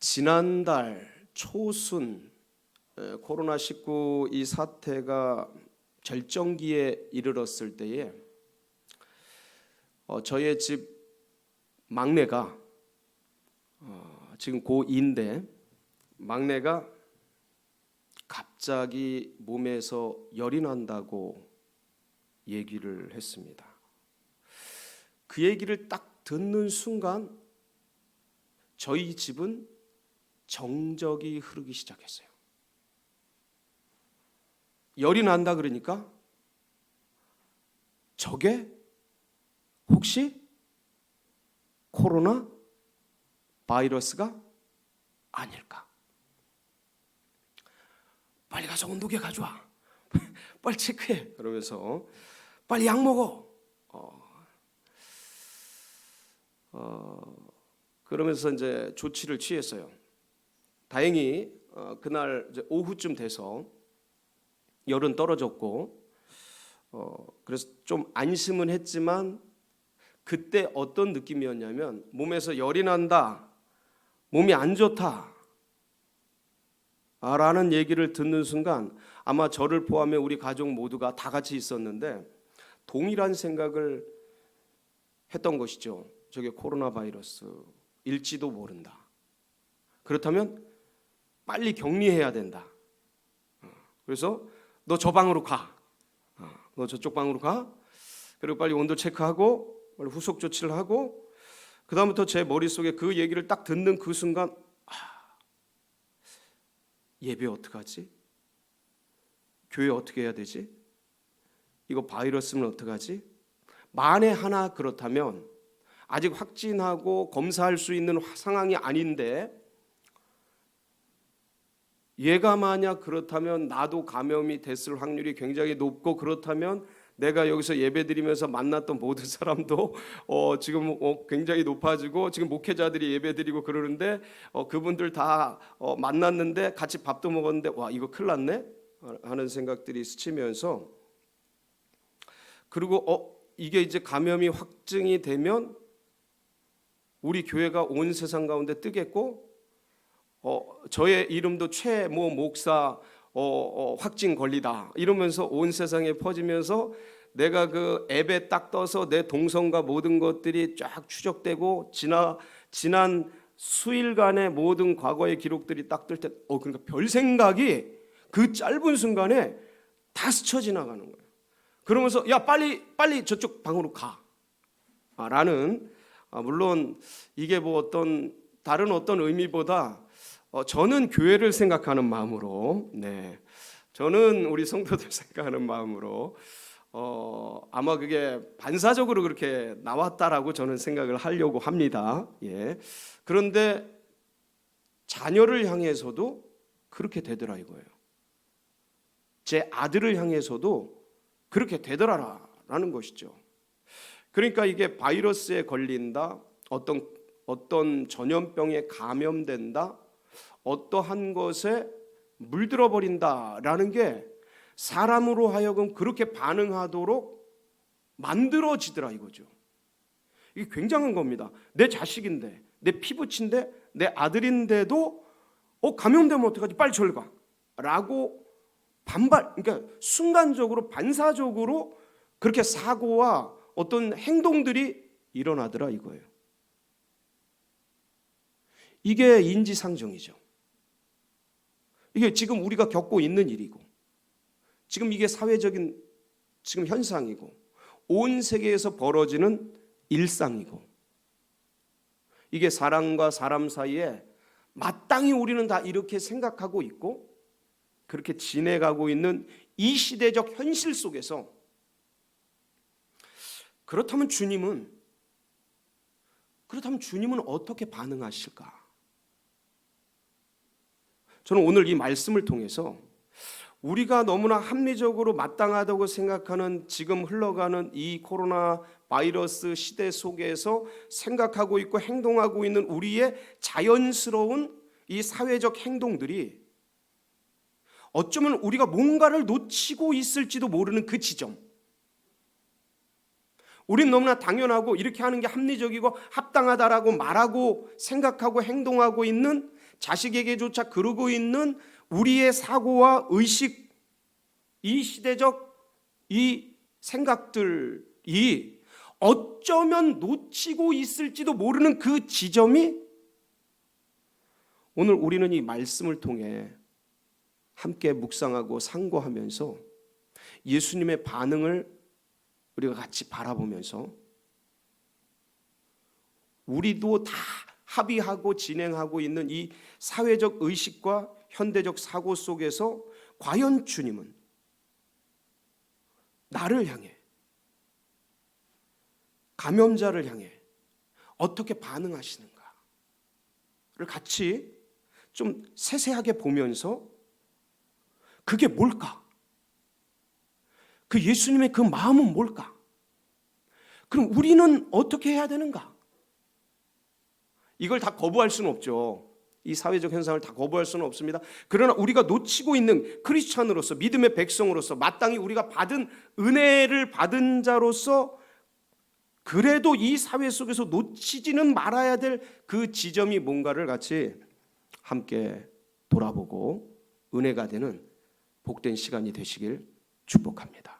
지난달 초순 코로나19 이 사태가 절정기에 이르렀을 때에 저의 집 막내가 지금 고2인데 막내가 갑자기 몸에서 열이 난다고 얘기를 했습니다. 그 얘기를 딱 듣는 순간 저희 집은 정적이 흐르기 시작했어요. 열이 난다 그러니까 저게 혹시 코로나 바이러스가 아닐까? 빨리 가서 온도계 가져와. 빨리 체크해. 그러면서 빨리 약 먹어. 그러면서 이제 조치를 취했어요. 다행히 그날 이제 오후쯤 돼서 열은 떨어졌고 그래서 좀 안심은 했지만 그때 어떤 느낌이었냐면 몸에서 열이 난다, 몸이 안 좋다 라는 얘기를 듣는 순간 아마 저를 포함해 우리 가족 모두가 다 같이 있었는데 동일한 생각을 했던 것이죠. 저게 코로나 바이러스일지도 모른다. 그렇다면 빨리 격리해야 된다. 그래서 너 저 방으로 가. 너 저쪽 방으로 가. 그리고 빨리 온도 체크하고 빨리 후속 조치를 하고 그다음부터 제 머릿속에 그 얘기를 딱 듣는 그 순간 예배 어떡하지? 교회 어떻게 해야 되지? 이거 바이러스면 어떡하지? 만에 하나 그렇다면 아직 확진하고 검사할 수 있는 상황이 아닌데 얘가 만약 그렇다면 나도 감염이 됐을 확률이 굉장히 높고 그렇다면 내가 여기서 예배드리면서 만났던 모든 사람도 지금 굉장히 높아지고 지금 목회자들이 예배드리고 그러는데 그분들 다 만났는데 같이 밥도 먹었는데 와 이거 큰일 났네 하는 생각들이 스치면서 그리고 이게 이제 감염이 확증이 되면 우리 교회가 온 세상 가운데 뜨겠고 저의 이름도 최모 목사 확진 걸리다 이러면서 온 세상에 퍼지면서 내가 그 앱에 딱 떠서 내 동선과 모든 것들이 쫙 추적되고 지난 수일간의 모든 과거의 기록들이 딱 뜰 때 그러니까 별 생각이 그 짧은 순간에 다 스쳐 지나가는 거예요. 그러면서 야 빨리 저쪽 방으로 가 라는 물론 이게 뭐 다른 어떤 의미보다 저는 교회를 생각하는 마음으로, 저는 우리 성도들 생각하는 마음으로 아마 그게 반사적으로 그렇게 나왔다라고 저는 생각을 하려고 합니다. 그런데 자녀를 향해서도 그렇게 되더라 이거예요. 제 아들을 향해서도 그렇게 되더라라는 것이죠. 그러니까 이게 바이러스에 걸린다, 어떤 전염병에 감염된다, 어떠한 것에 물들어 버린다라는 게 사람으로 하여금 그렇게 반응하도록 만들어지더라 이거죠. 이게 굉장한 겁니다. 내 자식인데, 내 피부친데, 내 아들인데도 감염되면 어떡하지? 빨리 저리 가. 라고 그러니까 순간적으로 반사적으로 그렇게 사고와 어떤 행동들이 일어나더라 이거예요. 이게 인지상정이죠. 이게 지금 우리가 겪고 있는 일이고 지금 이게 사회적인 지금 현상이고 온 세계에서 벌어지는 일상이고 이게 사람과 사람 사이에 마땅히 우리는 다 이렇게 생각하고 있고 그렇게 지내가고 있는 이 시대적 현실 속에서 그렇다면 주님은 어떻게 반응하실까? 저는 오늘 이 말씀을 통해서 우리가 너무나 합리적으로 마땅하다고 생각하는 지금 흘러가는 이 코로나 바이러스 시대 속에서 생각하고 있고 행동하고 있는 우리의 자연스러운 이 사회적 행동들이 어쩌면 우리가 뭔가를 놓치고 있을지도 모르는 그 지점, 우린 너무나 당연하고 이렇게 하는 게 합리적이고 합당하다라고 말하고 생각하고 행동하고 있는 자식에게조차 그러고 있는 우리의 사고와 의식, 이 시대적 이 생각들이 어쩌면 놓치고 있을지도 모르는 그 지점이 오늘 우리는 이 말씀을 통해 함께 묵상하고 상고하면서 예수님의 반응을 우리가 같이 바라보면서 우리도 다 합의하고 진행하고 있는 이 사회적 의식과 현대적 사고 속에서 과연 주님은 나를 향해, 감염자를 향해 어떻게 반응하시는가를 같이 좀 세세하게 보면서 그게 뭘까? 그 예수님의 그 마음은 뭘까? 그럼 우리는 어떻게 해야 되는가? 이걸 다 거부할 수는 없죠. 이 사회적 현상을 다 거부할 수는 없습니다. 그러나 우리가 놓치고 있는 크리스찬으로서, 믿음의 백성으로서, 마땅히 우리가 받은 은혜를 받은 자로서 그래도 이 사회 속에서 놓치지는 말아야 될 그 지점이 뭔가를 같이 함께 돌아보고 은혜가 되는 복된 시간이 되시길 축복합니다.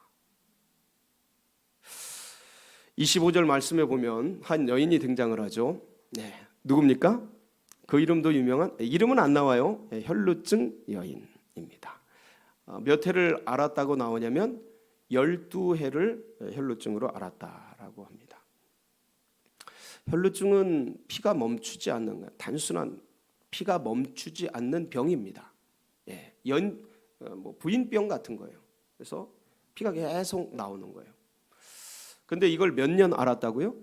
25절 말씀에 보면 한 여인이 등장을 하죠. 네, 누굽니까? 그 이름도 유명한, 이름은 안 나와요. 혈루증 여인입니다. 몇 해를 앓았다고 나오냐면 12해를 혈루증으로 앓았다라고 합니다. 혈루증은 피가 멈추지 않는, 단순한 피가 멈추지 않는 병입니다. 부인병 같은 거예요. 그래서 피가 계속 나오는 거예요. 근데 이걸 몇 년 앓았다고요?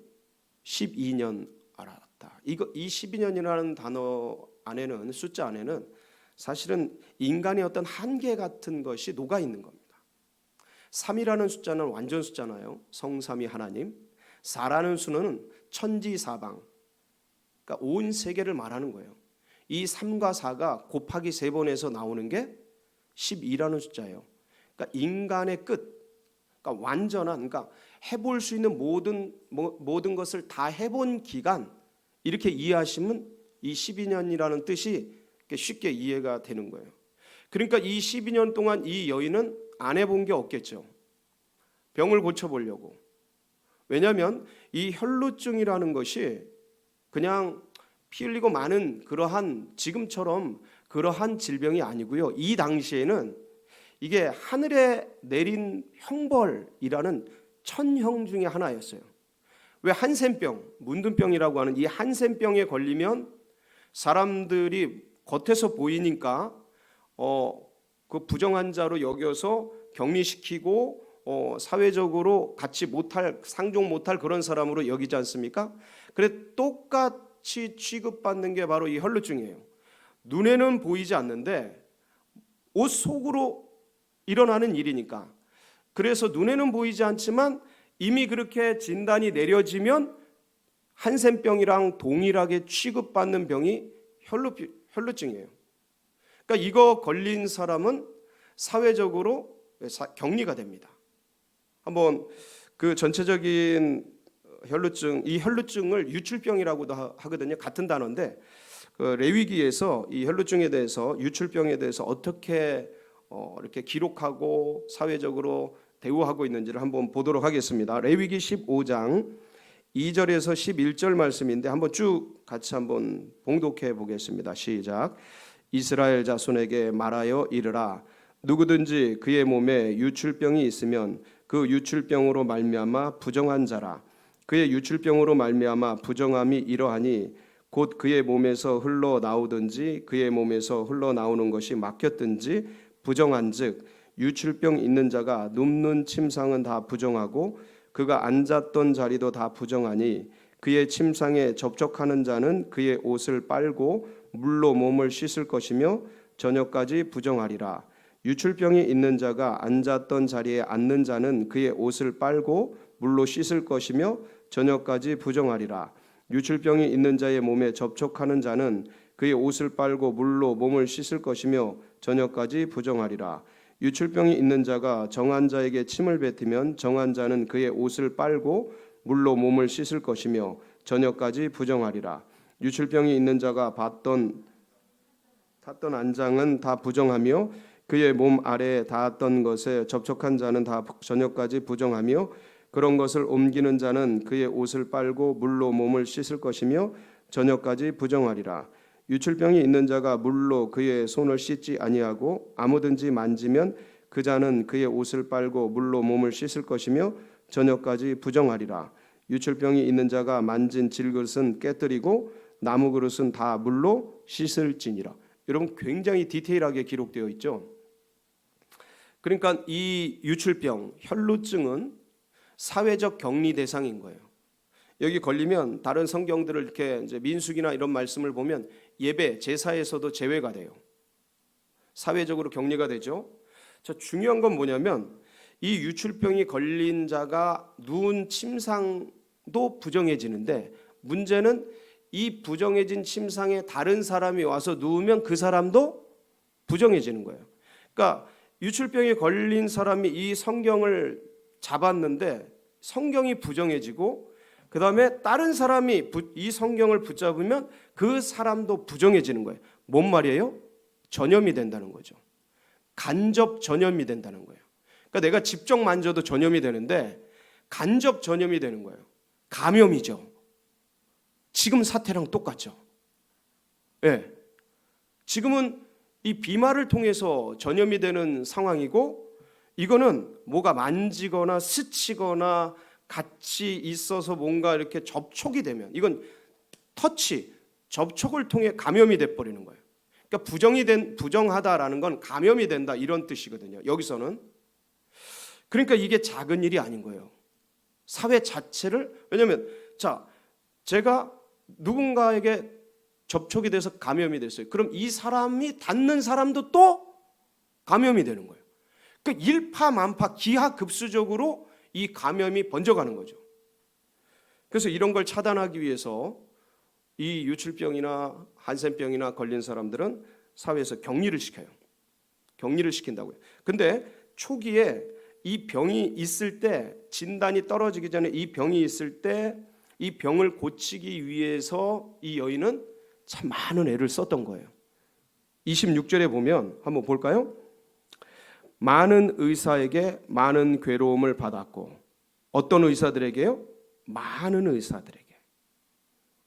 12년 앓았다. 이 12년이라는 단어 안에는, 숫자 안에는 사실은 인간의 어떤 한계 같은 것이 녹아 있는 겁니다. 3이라는 숫자는 완전 숫자나요? 성삼위 하나님. 4라는 수는 천지사방, 그러니까 온 세계를 말하는 거예요. 이 3과 4가 곱하기 3번에서 나오는 게 12라는 숫자예요. 그러니까 인간의 끝, 그러니까 완전한, 그러니까 해볼 수 있는 모든 것을 다 해본 기간, 이렇게 이해하시면 이 12년이라는 뜻이 쉽게 이해가 되는 거예요. 그러니까 이 12년 동안 이 여인은 안 해본 게 없겠죠. 병을 고쳐보려고. 왜냐하면 이 혈루증이라는 것이 그냥 피 흘리고 마는 그러한 지금처럼 그러한 질병이 아니고요. 이 당시에는 이게 하늘에 내린 형벌이라는 천형 중에 하나였어요. 왜 한센병, 문둥병이라고 하는 이 한센병에 걸리면 사람들이 겉에서 보이니까 그 부정환자로 여겨서 격리시키고 사회적으로 같이 못할, 상종 못할 그런 사람으로 여기지 않습니까? 그래 똑같이 취급받는 게 바로 이 혈루증이에요. 눈에는 보이지 않는데 옷 속으로 일어나는 일이니까. 그래서 눈에는 보이지 않지만 이미 그렇게 진단이 내려지면 한센병이랑 동일하게 취급받는 병이 혈루증이에요. 그러니까 이거 걸린 사람은 사회적으로 격리가 됩니다. 한번 그 전체적인 혈루증, 이 혈루증을 유출병이라고도 하거든요. 같은 단어인데 그 레위기에서 이 혈루증에 대해서, 유출병에 대해서 어떻게 이렇게 기록하고 사회적으로 대우하고 있는지를 한번 보도록 하겠습니다. 레위기 15장 2절에서 11절 말씀인데 한번 쭉 같이 한번 봉독해 보겠습니다. 시작. 이스라엘 자손에게 말하여 이르라. 누구든지 그의 몸에 유출병이 있으면 그 유출병으로 말미암아 부정한 자라. 그의 유출병으로 말미암아 부정함이 이러하니 곧 그의 몸에서 흘러나오든지 그의 몸에서 흘러나오는 것이 막혔든지 부정한즉 유출병 있는 자가 눕는 침상은 다 부정하고 그가 앉았던 자리도 다 부정하니 그의 침상에 접촉하는 자는 그의 옷을 빨고 물로 몸을 씻을 것이며 저녁까지 부정하리라. 유출병이 있는 자가 앉았던 자리에 앉는 자는 그의 옷을 빨고 물로 씻을 것이며 저녁까지 부정하리라. 유출병이 있는 자의 몸에 접촉하는 자는 그의 옷을 빨고 물로 몸을 씻을 것이며 저녁까지 부정하리라. 유출병이 있는 자가 정한 자에게 침을 뱉으면 정한 자는 그의 옷을 빨고 물로 몸을 씻을 것이며 저녁까지 부정하리라. 유출병이 있는 자가 받던 탔던 안장은 다 부정하며 그의 몸 아래에 닿았던 것에 접촉한 자는 다 저녁까지 부정하며 그런 것을 옮기는 자는 그의 옷을 빨고 물로 몸을 씻을 것이며 저녁까지 부정하리라. 유출병이 있는 자가 물로 그의 손을 씻지 아니하고 아무든지 만지면 그 자는 그의 옷을 빨고 물로 몸을 씻을 것이며 저녁까지 부정하리라. 유출병이 있는 자가 만진 질그릇은 깨뜨리고 나무 그릇은 다 물로 씻을지니라. 여러분 굉장히 디테일하게 기록되어 있죠. 그러니까 이 유출병, 혈루증은 사회적 격리 대상인 거예요. 여기 걸리면 다른 성경들을 이렇게 이제 민수기나 이런 말씀을 보면 예배, 제사에서도 제외가 돼요. 사회적으로 격리가 되죠. 자, 중요한 건 뭐냐면 이 유출병이 걸린 자가 누운 침상도 부정해지는데 문제는 이 부정해진 침상에 다른 사람이 와서 누우면 그 사람도 부정해지는 거예요. 그러니까 유출병이 걸린 사람이 이 성경을 잡았는데 성경이 부정해지고 그 다음에 다른 사람이 이 성경을 붙잡으면 그 사람도 부정해지는 거예요. 뭔 말이에요? 전염이 된다는 거죠. 간접 전염이 된다는 거예요. 그러니까 내가 직접 만져도 전염이 되는데 간접 전염이 되는 거예요. 감염이죠. 지금 사태랑 똑같죠. 예. 지금은 이 비말을 통해서 전염이 되는 상황이고 이거는 뭐가 만지거나 스치거나 같이 있어서 뭔가 이렇게 접촉이 되면 이건 터치, 접촉을 통해 감염이 돼 버리는 거예요. 그러니까 부정하다라는 건 감염이 된다 이런 뜻이거든요. 여기서는 그러니까 이게 작은 일이 아닌 거예요. 사회 자체를 왜냐하면 자 제가 누군가에게 접촉이 돼서 감염이 됐어요. 그럼 이 사람이 닿는 사람도 또 감염이 되는 거예요. 그러니까 일파만파 기하급수적으로 이 감염이 번져가는 거죠. 그래서 이런 걸 차단하기 위해서 이 유출병이나 한센병이나 걸린 사람들은 사회에서 격리를 시켜요. 격리를 시킨다고요. 근데 초기에 이 병이 있을 때 진단이 떨어지기 전에 이 병이 있을 때 이 병을 고치기 위해서 이 여인은 참 많은 애를 썼던 거예요. 26절에 보면 한번 볼까요? 많은 의사에게 많은 괴로움을 받았고 어떤 의사들에게요? 많은 의사들에게.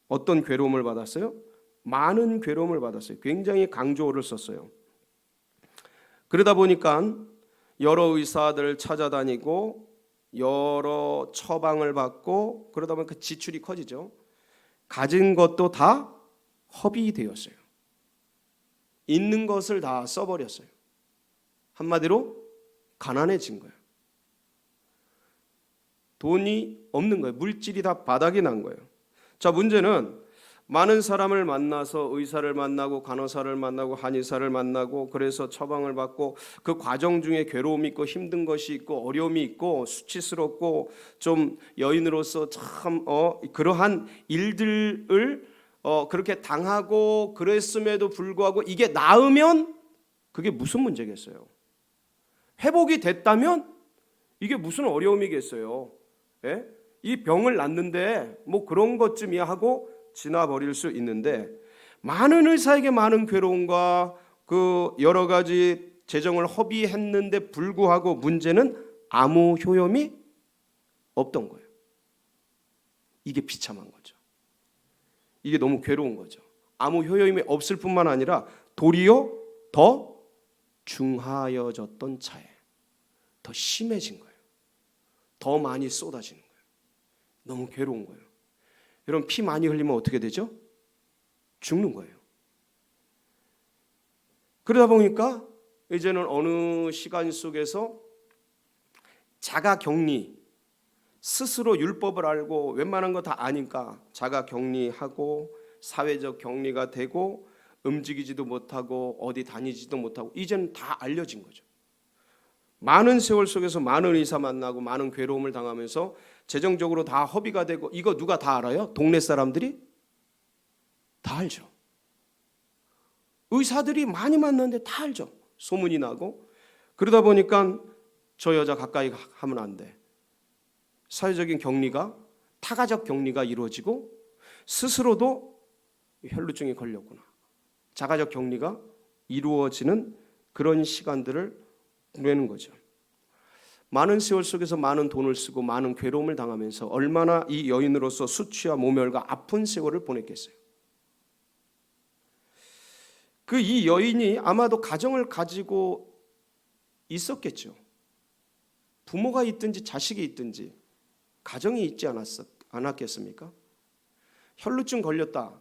어떤 괴로움을 받았어요? 많은 괴로움을 받았어요. 굉장히 강조어를 썼어요. 그러다 보니까 여러 의사들을 찾아다니고 여러 처방을 받고 그러다 보니까 지출이 커지죠. 가진 것도 다 허비되었어요. 있는 것을 다 써버렸어요. 한마디로 가난해진 거예요. 돈이 없는 거예요. 물질이 다 바닥이 난 거예요. 자, 문제는 많은 사람을 만나서 의사를 만나고 간호사를 만나고 한의사를 만나고 그래서 처방을 받고 그 과정 중에 괴로움이 있고 힘든 것이 있고 어려움이 있고 수치스럽고 좀 여인으로서 참 그러한 일들을 그렇게 당하고 그랬음에도 불구하고 이게 나으면 그게 무슨 문제겠어요? 회복이 됐다면 이게 무슨 어려움이겠어요? 예? 이 병을 낫는데 뭐 그런 것쯤이야 하고 지나버릴 수 있는데 많은 의사에게 많은 괴로움과 그 여러 가지 재정을 허비했는데 불구하고 문제는 아무 효험이 없던 거예요. 이게 비참한 거죠. 이게 너무 괴로운 거죠. 아무 효험이 없을 뿐만 아니라 도리어 더 중하여졌던 차에 더 심해진 거예요. 더 많이 쏟아지는 거예요. 너무 괴로운 거예요. 여러분 피 많이 흘리면 어떻게 되죠? 죽는 거예요. 그러다 보니까 이제는 어느 시간 속에서 자가격리, 스스로 율법을 알고 웬만한 거 다 아니까 자가격리하고 사회적 격리가 되고 움직이지도 못하고 어디 다니지도 못하고 이제는 다 알려진 거죠. 많은 세월 속에서 많은 의사 만나고 많은 괴로움을 당하면서 재정적으로 다 허비가 되고 이거 누가 다 알아요? 동네 사람들이 다 알죠. 의사들이 많이 만났는데 다 알죠. 소문이 나고 그러다 보니까 저 여자 가까이 하면 안 돼. 사회적인 격리가 타가적 격리가 이루어지고 스스로도 혈루증이 걸렸구나. 자가적 격리가 이루어지는 그런 시간들을 보내는 거죠. 많은 세월 속에서 많은 돈을 쓰고 많은 괴로움을 당하면서 얼마나 이 여인으로서 수치와 모멸과 아픈 세월을 보냈겠어요. 그 이 여인이 아마도 가정을 가지고 있었겠죠. 부모가 있든지 자식이 있든지 가정이 있지 않았겠습니까? 혈루증 걸렸다.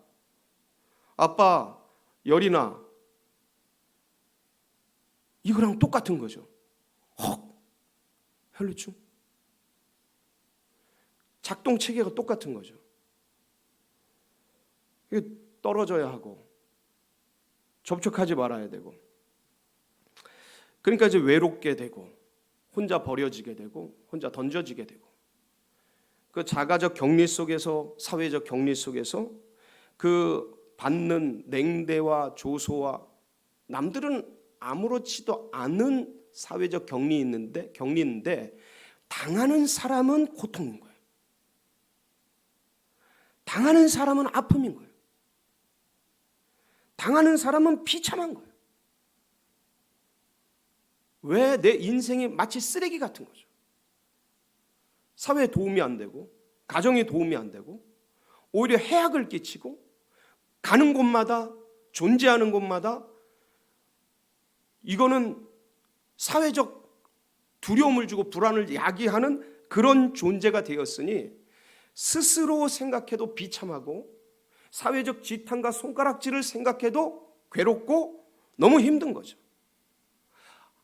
아빠 열이 나. 이거랑 똑같은 거죠. 혈루증. 작동 체계가 똑같은 거죠. 이게 떨어져야 하고 접촉하지 말아야 되고, 그러니까 이제 외롭게 되고 혼자 버려지게 되고 혼자 던져지게 되고, 그 자가적 격리 속에서, 사회적 격리 속에서 그 받는 냉대와 조소와 남들은 아무렇지도 않은 사회적 격리인데 당하는 사람은 고통인 거예요. 당하는 사람은 아픔인 거예요. 당하는 사람은 비참한 거예요. 왜? 내 인생이 마치 쓰레기 같은 거죠. 사회에 도움이 안 되고 가정에 도움이 안 되고 오히려 해악을 끼치고 가는 곳마다, 존재하는 곳마다 이거는 사회적 두려움을 주고 불안을 야기하는 그런 존재가 되었으니 스스로 생각해도 비참하고 사회적 지탄과 손가락질을 생각해도 괴롭고 너무 힘든 거죠.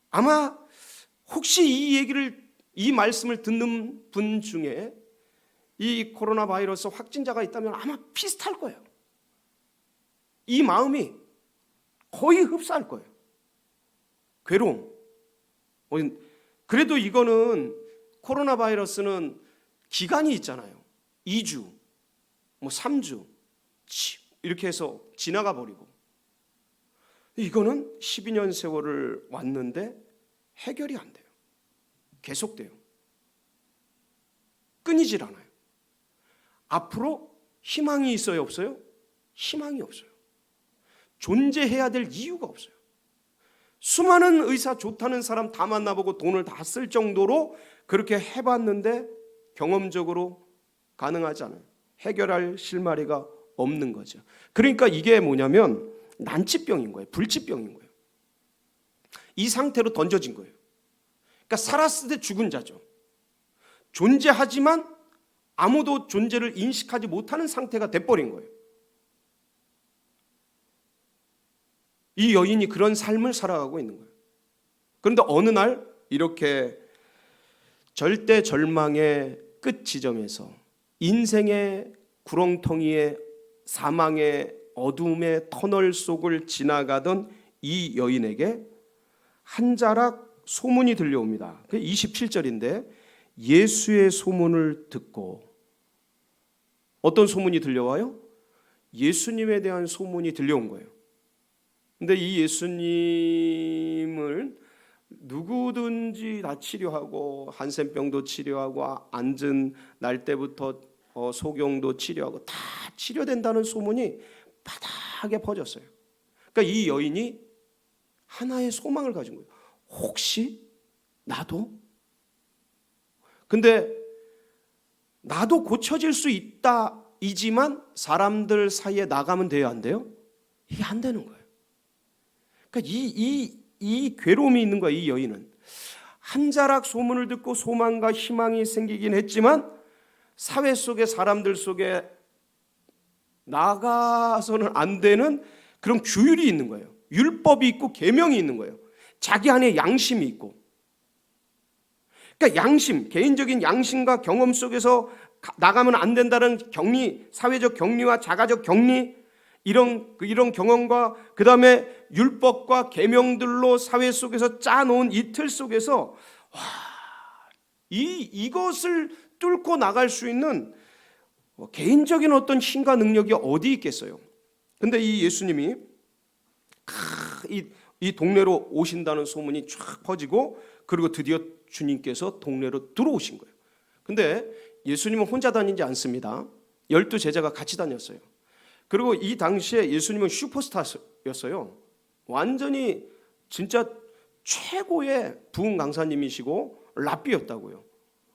아마 혹시 이 말씀을 듣는 분 중에 이 코로나 바이러스 확진자가 있다면 아마 비슷할 거예요. 이 마음이 거의 흡사할 거예요. 괴로움. 그래도 이거는 코로나 바이러스는 기간이 있잖아요. 2주, 3주 이렇게 해서 지나가 버리고, 이거는 12년 세월을 왔는데 해결이 안 돼요. 계속돼요. 끊이질 않아요. 앞으로 희망이 있어요, 없어요? 희망이 없어요. 존재해야 될 이유가 없어요. 수많은 의사 좋다는 사람 다 만나보고 돈을 다 쓸 정도로 그렇게 해봤는데 경험적으로 가능하지 않아요. 해결할 실마리가 없는 거죠. 그러니까 이게 뭐냐면 난치병인 거예요. 불치병인 거예요. 이 상태로 던져진 거예요. 그러니까 살았을 때 죽은 자죠. 존재하지만 아무도 존재를 인식하지 못하는 상태가 돼버린 거예요. 이 여인이 그런 삶을 살아가고 있는 거예요. 그런데 어느 날 이렇게 절대 절망의 끝 지점에서 인생의 구렁텅이의 사망의 어둠의 터널 속을 지나가던 이 여인에게 한 자락 소문이 들려옵니다. 27절인데 예수의 소문을 듣고, 어떤 소문이 들려와요? 예수님에 대한 소문이 들려온 거예요. 근데 이 예수님을 누구든지 다 치료하고 한센병도 치료하고 앉은 날 때부터 소경도 치료하고 다 치료된다는 소문이 바닥에 퍼졌어요. 그러니까 이 여인이 하나의 소망을 가진 거예요. 혹시 나도? 근데 나도 고쳐질 수 있다 이지만 사람들 사이에 나가면 돼요, 안 돼요? 이게 안 되는 거예요. 그러니까 이 괴로움이 있는 거야. 이 여인은 한 자락 소문을 듣고 소망과 희망이 생기긴 했지만 사회 속에, 사람들 속에 나가서는 안 되는 그런 규율이 있는 거예요. 율법이 있고 계명이 있는 거예요. 자기 안에 양심이 있고, 그러니까 양심, 개인적인 양심과 경험 속에서 나가면 안 된다는 격리, 사회적 격리와 자가적 격리, 이런 경험과 그 다음에 율법과 계명들로 사회 속에서 짜놓은 이 틀 속에서 이것을 뚫고 나갈 수 있는 개인적인 어떤 힘과 능력이 어디 있겠어요? 근데 이 예수님이 이 동네로 오신다는 소문이 쫙 퍼지고, 그리고 드디어 주님께서 동네로 들어오신 거예요. 근데 예수님은 혼자 다니지 않습니다. 12 제자가 같이 다녔어요. 그리고 이 당시에 예수님은 슈퍼스타였어요. 완전히 진짜 최고의 부흥 강사님이시고 랍비였다고요.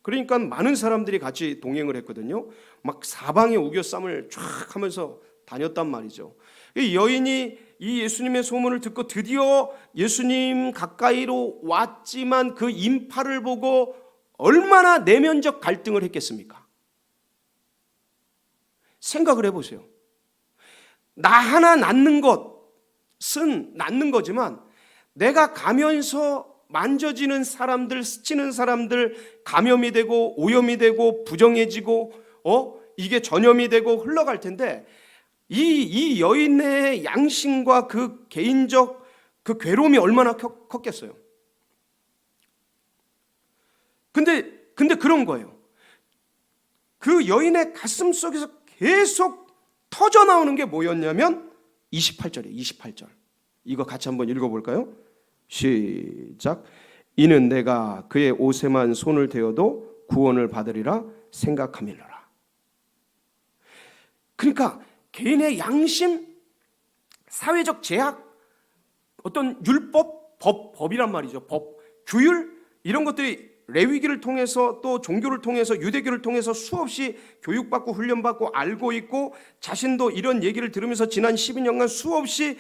그러니까 많은 사람들이 같이 동행을 했거든요. 막 사방에 우겨쌈을 쫙 하면서 다녔단 말이죠. 이 여인이 이 예수님의 소문을 듣고 드디어 예수님 가까이로 왔지만 그 인파를 보고 얼마나 내면적 갈등을 했겠습니까? 생각을 해보세요. 나 하나 낳는 것은 낳는 거지만 내가 가면서 만져지는 사람들, 스치는 사람들 감염이 되고 오염이 되고 부정해지고 이게 전염이 되고 흘러갈 텐데 이 여인의 양심과 그 개인적 그 괴로움이 얼마나 컸겠어요. 근데 그런 거예요. 그 여인의 가슴 속에서 계속 터져 나오는 게 뭐였냐면 28절이에요. 28절. 이거 같이 한번 읽어볼까요? 시작. 이는 내가 그의 옷에만 손을 대어도 구원을 받으리라 생각함일러라. 그러니까 개인의 양심, 사회적 제약, 어떤 율법, 법이란 말이죠. 법, 규율 이런 것들이 레위기를 통해서 또 종교를 통해서 유대교를 통해서 수없이 교육받고 훈련받고 알고 있고 자신도 이런 얘기를 들으면서 지난 12년간 수없이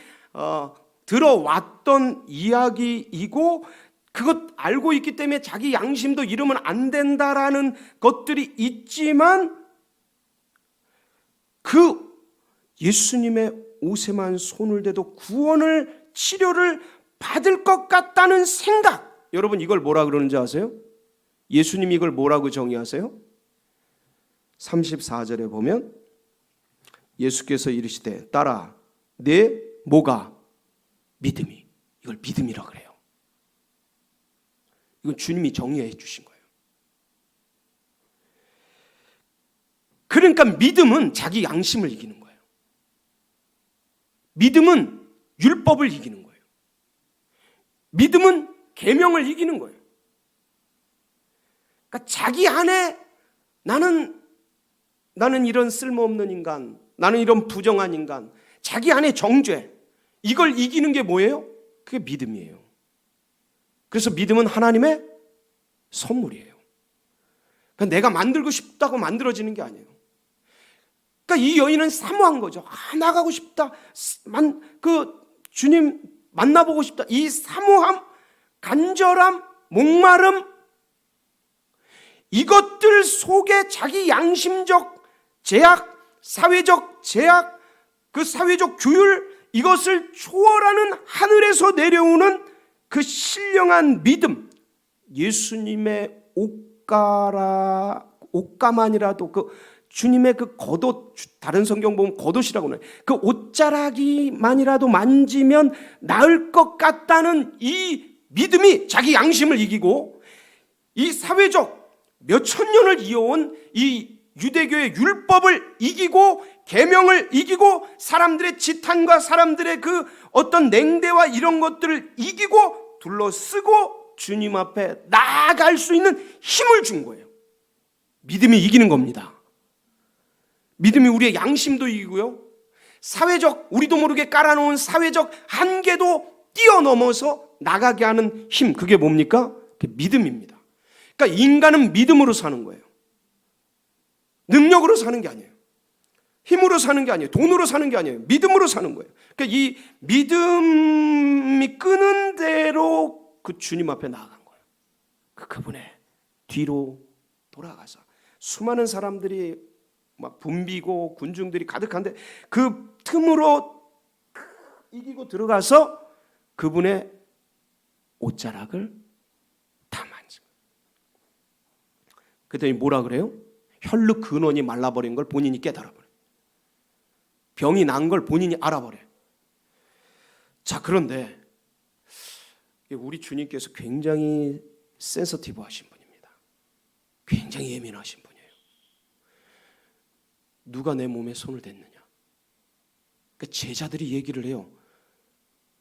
들어왔던 이야기이고 그것 알고 있기 때문에 자기 양심도 잃으면 안 된다라는 것들이 있지만 그 예수님의 옷에만 손을 대도 구원을 치료를 받을 것 같다는 생각. 여러분 이걸 뭐라 그러는지 아세요? 예수님이 이걸 뭐라고 정의하세요? 34절에 보면 예수께서 이르시되 따라 내 뭐가? 믿음이. 이걸 믿음이라 그래요. 이건 주님이 정의해 주신 거예요. 그러니까 믿음은 자기 양심을 이기는 거예요. 믿음은 율법을 이기는 거예요. 믿음은 계명을 이기는 거예요. 그러니까 자기 안에 나는 이런 쓸모없는 인간, 나는 이런 부정한 인간, 자기 안에 정죄, 이걸 이기는 게 뭐예요? 그게 믿음이에요. 그래서 믿음은 하나님의 선물이에요. 그러니까 내가 만들고 싶다고 만들어지는 게 아니에요. 그러니까 이 여인은 사모한 거죠. 나가고 싶다. 주님 만나보고 싶다. 이 사모함, 간절함, 목마름, 이것들 속에 자기 양심적 제약, 사회적 제약, 그 사회적 규율, 이것을 초월하는 하늘에서 내려오는 그 신령한 믿음, 예수님의 옷가만이라도 그 주님의 그 겉옷, 다른 성경 보면 겉옷이라고 해요. 그 옷자락이만이라도 만지면 나을 것 같다는 이 믿음이 자기 양심을 이기고 이 사회적 몇천 년을 이어온 이 유대교의 율법을 이기고 계명을 이기고 사람들의 지탄과 사람들의 그 어떤 냉대와 이런 것들을 이기고 둘러쓰고 주님 앞에 나아갈 수 있는 힘을 준 거예요. 믿음이 이기는 겁니다. 믿음이 우리의 양심도 이기고요. 사회적, 우리도 모르게 깔아놓은 사회적 한계도 뛰어넘어서 나가게 하는 힘, 그게 뭡니까? 그게 믿음입니다. 그러니까 인간은 믿음으로 사는 거예요. 능력으로 사는 게 아니에요. 힘으로 사는 게 아니에요. 돈으로 사는 게 아니에요. 믿음으로 사는 거예요. 그러니까 이 믿음이 끄는 대로 그 주님 앞에 나아간 거예요. 그분의 뒤로 돌아가서 수많은 사람들이 막 붐비고 군중들이 가득한데 그 틈으로 이기고 들어가서 그분의 옷자락을 다 만지고 그랬더니 뭐라 그래요? 혈루 근원이 말라버린 걸 본인이 깨달아버려요. 병이 난 걸 본인이 알아버려요. 자, 그런데 우리 주님께서 굉장히 센서티브 하신 분입니다. 굉장히 예민하신 분이에요. 누가 내 몸에 손을 댔느냐. 그러니까 제자들이 얘기를 해요.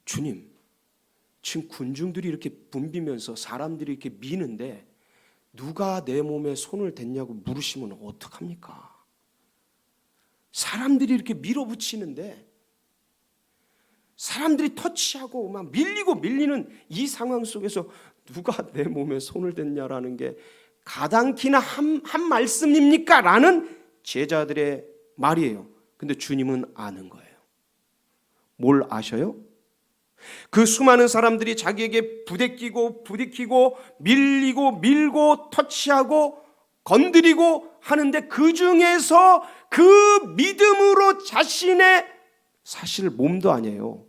주님, 지금 군중들이 이렇게 붐비면서 사람들이 이렇게 미는데 누가 내 몸에 손을 댔냐고 물으시면 어떡합니까? 사람들이 이렇게 밀어붙이는데 사람들이 터치하고 막 밀리고 밀리는 이 상황 속에서 누가 내 몸에 손을 댔냐라는 게 가당키나 한 말씀입니까? 라는 제자들의 말이에요. 근데 주님은 아는 거예요. 뭘 아셔요? 그 수많은 사람들이 자기에게 부대끼고 부딪히고 밀리고 밀고 터치하고 건드리고 하는데 그 중에서 그 믿음으로 자신의 사실 몸도 아니에요.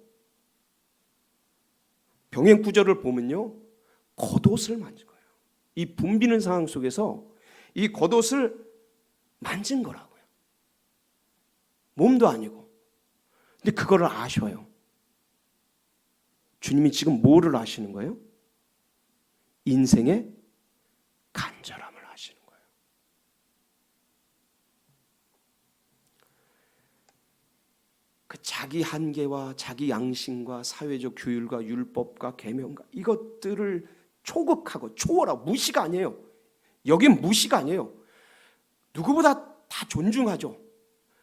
병행 구절을 보면요, 겉옷을 만진 거예요. 이 붐비는 상황 속에서 이 겉옷을 만진 거라고요. 몸도 아니고. 근데 그거를 아셔요. 주님이 지금 뭐를 아시는 거예요? 인생의 간절함을 아시는 거예요. 그 자기 한계와 자기 양심과 사회적 규율과 율법과 계명과 이것들을 초극하고 초월하고 무시가 아니에요. 여긴 무시가 아니에요. 누구보다 다 존중하죠.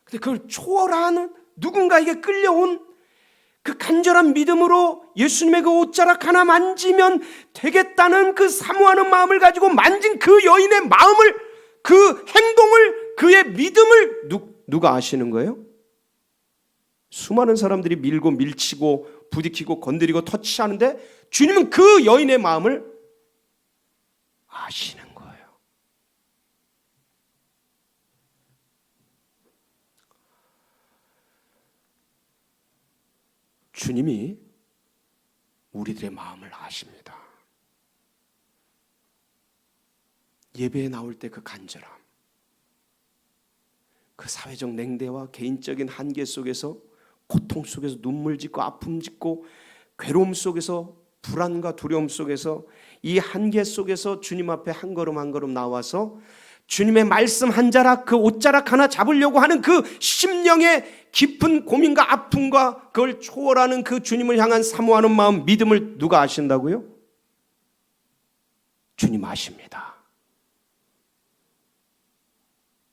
근데 그걸 초월하는 누군가에게 끌려온 그 간절한 믿음으로 예수님의 그 옷자락 하나 만지면 되겠다는 그 사모하는 마음을 가지고 만진 그 여인의 마음을, 그 행동을, 그의 믿음을 누가 아시는 거예요? 수많은 사람들이 밀고 밀치고 부딪히고 건드리고 터치하는데 주님은 그 여인의 마음을 아시는 거예요. 주님이 우리들의 마음을 아십니다. 예배에 나올 때 그 간절함, 그 사회적 냉대와 개인적인 한계 속에서 고통 속에서 눈물 짓고 아픔 짓고 괴로움 속에서 불안과 두려움 속에서 이 한계 속에서 주님 앞에 한 걸음 한 걸음 나와서 주님의 말씀 한 자락, 그 옷자락 하나 잡으려고 하는 그 심령의 깊은 고민과 아픔과 그걸 초월하는 그 주님을 향한 사모하는 마음, 믿음을 누가 아신다고요? 주님 아십니다.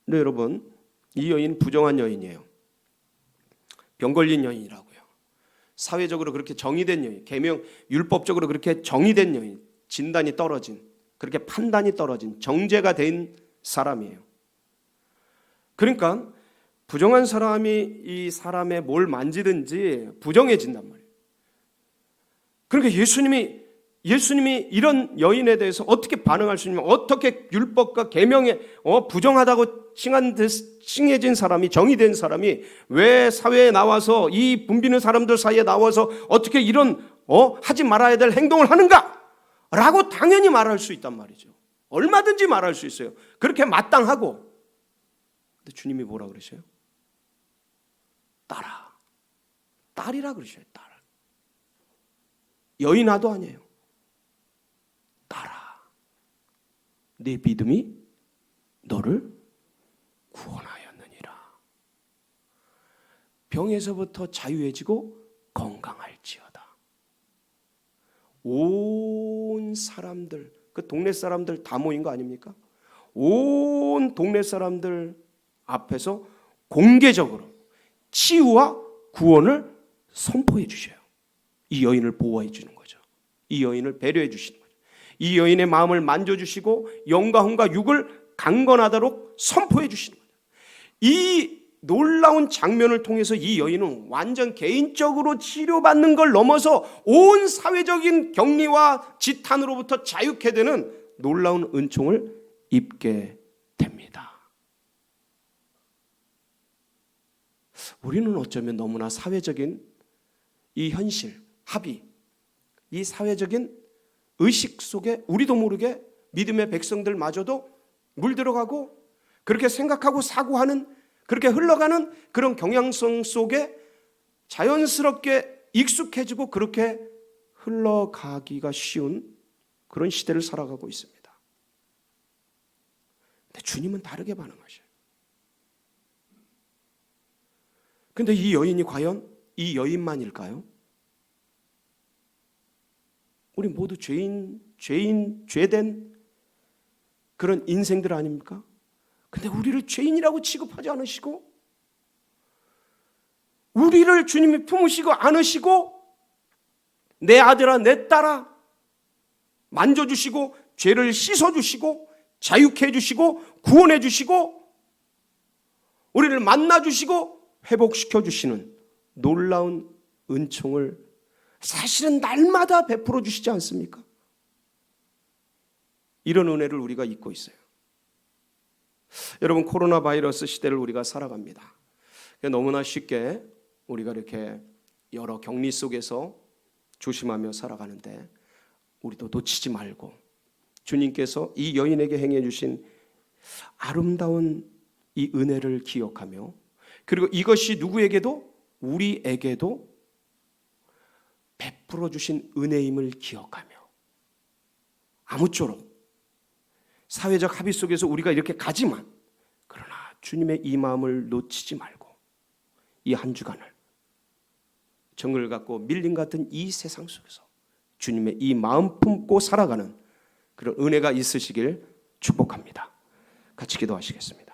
네, 여러분, 이 여인 부정한 여인이에요. 병 걸린 여인이라고요. 사회적으로 그렇게 정의된 여인, 계명 율법적으로 그렇게 정의된 여인, 진단이 떨어진, 그렇게 판단이 떨어진 정죄가 된 사람이에요. 그러니까 부정한 사람이 이 사람의 뭘 만지든지 부정해진단 말이에요. 그러니까 예수님이 이런 여인에 대해서 어떻게 반응할 수 있냐면, 어떻게 율법과 계명에 부정하다고 칭해진 사람이, 정의된 사람이 왜 사회에 나와서 이 붐비는 사람들 사이에 나와서 어떻게 이런 하지 말아야 될 행동을 하는가? 라고 당연히 말할 수 있단 말이죠. 얼마든지 말할 수 있어요. 그렇게 마땅하고. 근데 주님이 뭐라 그러셔요? 딸아. 딸이라 그러셔요. 딸. 여인아도 아니에요. 딸아. 네 믿음이 너를 구원하였느니라. 병에서부터 자유해지고 건강할지어다. 온 사람들, 그 동네 사람들 다 모인 거 아닙니까? 온 동네 사람들 앞에서 공개적으로 치유와 구원을 선포해 주셔요. 이 여인을 보호해 주는 거죠. 이 여인을 배려해 주시는 거죠. 이 여인의 마음을 만져주시고 영과 혼과 육을 강건하도록 선포해 주시는 거죠. 이 놀라운 장면을 통해서 이 여인은 완전 개인적으로 치료받는 걸 넘어서 온 사회적인 격리와 지탄으로부터 자유케 되는 놀라운 은총을 입게 됩니다. 우리는 어쩌면 너무나 사회적인 이 현실, 합의, 이 사회적인 의식 속에 우리도 모르게 믿음의 백성들마저도 물들어가고 그렇게 생각하고 사고하는, 그렇게 흘러가는 그런 경향성 속에 자연스럽게 익숙해지고 그렇게 흘러가기가 쉬운 그런 시대를 살아가고 있습니다. 근데 주님은 다르게 반응하셔요. 근데 이 여인이 과연 이 여인만일까요? 우리 모두 죄된 그런 인생들 아닙니까? 근데 우리를 죄인이라고 취급하지 않으시고 우리를 주님이 품으시고 안으시고 내 아들아 내 딸아 만져주시고 죄를 씻어주시고 자유케 해주시고 구원해 주시고 우리를 만나주시고 회복시켜주시는 놀라운 은총을 사실은 날마다 베풀어 주시지 않습니까? 이런 은혜를 우리가 잊고 있어요. 여러분, 코로나 바이러스 시대를 우리가 살아갑니다. 너무나 쉽게 우리가 이렇게 여러 격리 속에서 조심하며 살아가는데 우리도 놓치지 말고 주님께서 이 여인에게 행해 주신 아름다운 이 은혜를 기억하며, 그리고 이것이 누구에게도 우리에게도 베풀어 주신 은혜임을 기억하며, 아무쪼록 사회적 합의 속에서 우리가 이렇게 가지만 그러나 주님의 이 마음을 놓치지 말고 이 한 주간을 정글 같고 밀림 같은 이 세상 속에서 주님의 이 마음 품고 살아가는 그런 은혜가 있으시길 축복합니다. 같이 기도하시겠습니다.